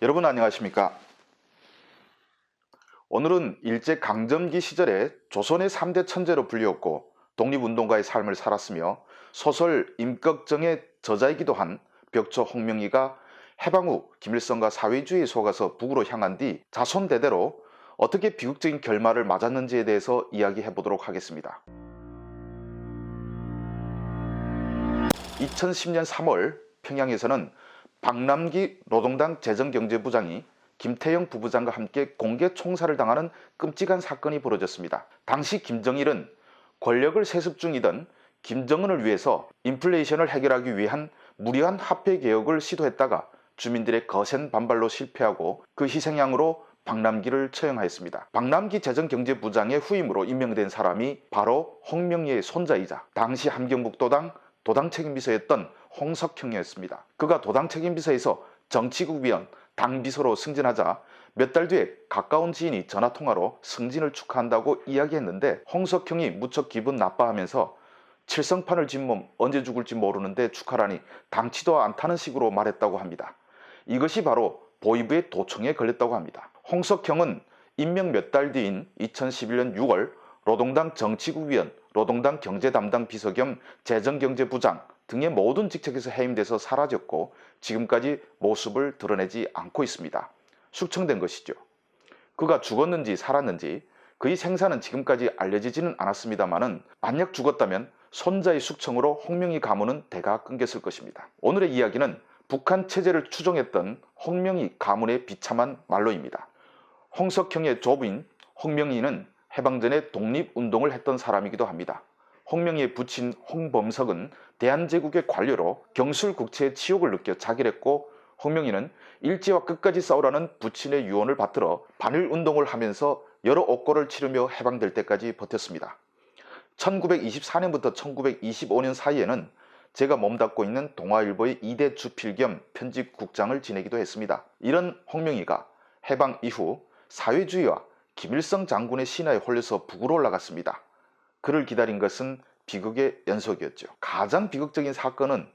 여러분 안녕하십니까? 오늘은 일제강점기 시절에 조선의 3대 천재로 불리웠고 독립운동가의 삶을 살았으며 소설 임꺽정의 저자이기도 한 벽초 홍명희가 해방 후 김일성과 사회주의에 속아서 북으로 향한 뒤 자손대대로 어떻게 비극적인 결말을 맞았는지에 대해서 이야기해 보도록 하겠습니다. 2010년 3월 평양에서는 박남기 노동당 재정경제부장이 김태영 부부장과 함께 공개 총살을 당하는 끔찍한 사건이 벌어졌습니다. 당시 김정일은 권력을 세습 중이던 김정은을 위해서 인플레이션을 해결하기 위한 무리한 화폐 개혁을 시도했다가 주민들의 거센 반발로 실패하고 그 희생양으로 박남기를 처형하였습니다. 박남기 재정경제부장의 후임으로 임명된 사람이 바로 홍명희의 손자이자 당시 함경북도당 도당책임비서였던 홍석형이었습니다. 그가 도당책임비서에서 정치국위원 당비서로 승진하자 몇 달 뒤에 가까운 지인이 전화통화로 승진을 축하한다고 이야기했는데 홍석형이 무척 기분 나빠하면서 칠성판을 진 몸 언제 죽을지 모르는데 축하라니 당치도 않다는 식으로 말했다고 합니다. 이것이 바로 보위부의 도청에 걸렸다고 합니다. 홍석형은 임명 몇 달 뒤인 2011년 6월 노동당 정치국위원, 노동당 경제담당 비서 겸 재정경제부장 등의 모든 직책에서 해임돼서 사라졌고 지금까지 모습을 드러내지 않고 있습니다. 숙청된 것이죠. 그가 죽었는지 살았는지 그의 생사는 지금까지 알려지지는 않았습니다마는 만약 죽었다면 손자의 숙청으로 홍명희 가문은 대가 끊겼을 것입니다. 오늘의 이야기는 북한 체제를 추종했던 홍명희 가문의 비참한 말로입니다. 홍석형의 조부인 홍명희는 해방 전에 독립운동을 했던 사람이기도 합니다. 홍명희의 부친 홍범석은 대한제국의 관료로 경술국체의 치욕을 느껴 자결했고 홍명희는 일제와 끝까지 싸우라는 부친의 유언을 받들어 반일운동을 하면서 여러 옥고를 치르며 해방될 때까지 버텼습니다. 1924년부터 1925년 사이에는 제가 몸담고 있는 동아일보의 2대 주필 겸 편집국장을 지내기도 했습니다. 이런 홍명희가 해방 이후 사회주의와 김일성 장군의 신화에 홀려서 북으로 올라갔습니다. 그를 기다린 것은 비극의 연속이었죠. 가장 비극적인 사건은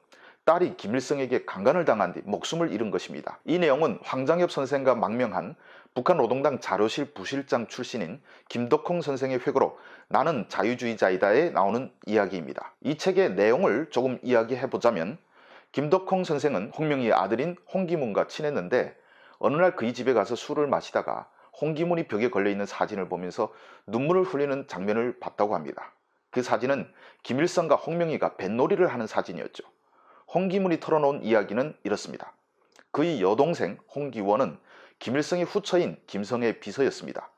딸이 김일성에게 강간을 당한 뒤 목숨을 잃은 것입니다. 이 내용은 황장엽 선생과 망명한 북한 노동당 자료실 부실장 출신인 김덕홍 선생의 회고록 나는 자유주의자이다에 나오는 이야기입니다. 이 책의 내용을 조금 이야기해보자면 김덕홍 선생은 홍명희의 아들인 홍기문과 친했는데 어느 날 그의 집에 가서 술을 마시다가 홍기문이 벽에 걸려있는 사진을 보면서 눈물을 흘리는 장면을 봤다고 합니다. 그 사진은 김일성과 홍명희가 뱃놀이를 하는 사진이었죠. 홍기문이 털어놓은 이야기는 이렇습니다. 그의 여동생 홍기원은 김일성의 후처인 김성애의 비서였습니다.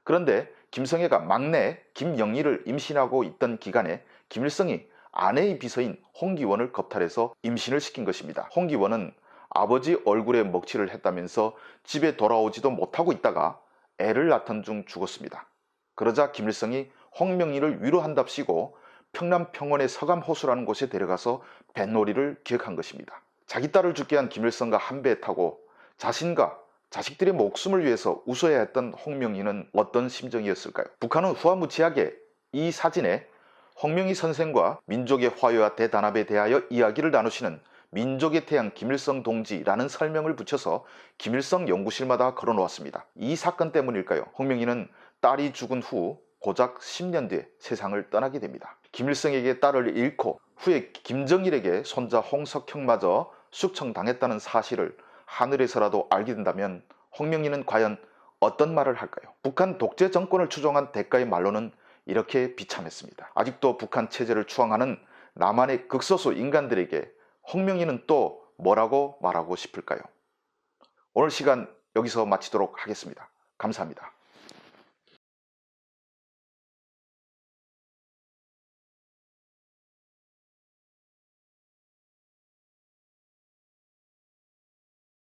그런데 김성애가 막내 김영희를 임신하고 있던 기간에 김일성이 아내의 비서인 홍기원을 겁탈해서 임신을 시킨 것입니다. 홍기원은 아버지 얼굴에 먹칠을 했다면서 집에 돌아오지도 못하고 있다가 애를 낳던 중 죽었습니다. 그러자 김일성이 홍명희를 위로한답시고 평남 평원의 서감호수라는 곳에 데려가서 뱃놀이를 기획한 것입니다. 자기 딸을 죽게 한 김일성과 한 배에 타고 자신과 자식들의 목숨을 위해서 웃어야 했던 홍명희는 어떤 심정이었을까요? 북한은 후화무치하게 이 사진에 홍명희 선생과 민족의 화해와 대단합에 대하여 이야기를 나누시는 민족의 태양 김일성 동지라는 설명을 붙여서 김일성 연구실마다 걸어놓았습니다. 이 사건 때문일까요? 홍명희는 딸이 죽은 후 고작 10년 뒤에 세상을 떠나게 됩니다. 김일성에게 딸을 잃고 후에 김정일에게 손자 홍석형마저 숙청당했다는 사실을 하늘에서라도 알게 된다면 홍명희는 과연 어떤 말을 할까요? 북한 독재 정권을 추종한 대가의 말로는 이렇게 비참했습니다. 아직도 북한 체제를 추앙하는 남한의 극소수 인간들에게 홍명희는 또 뭐라고 말하고 싶을까요? 오늘 시간 여기서 마치도록 하겠습니다. 감사합니다.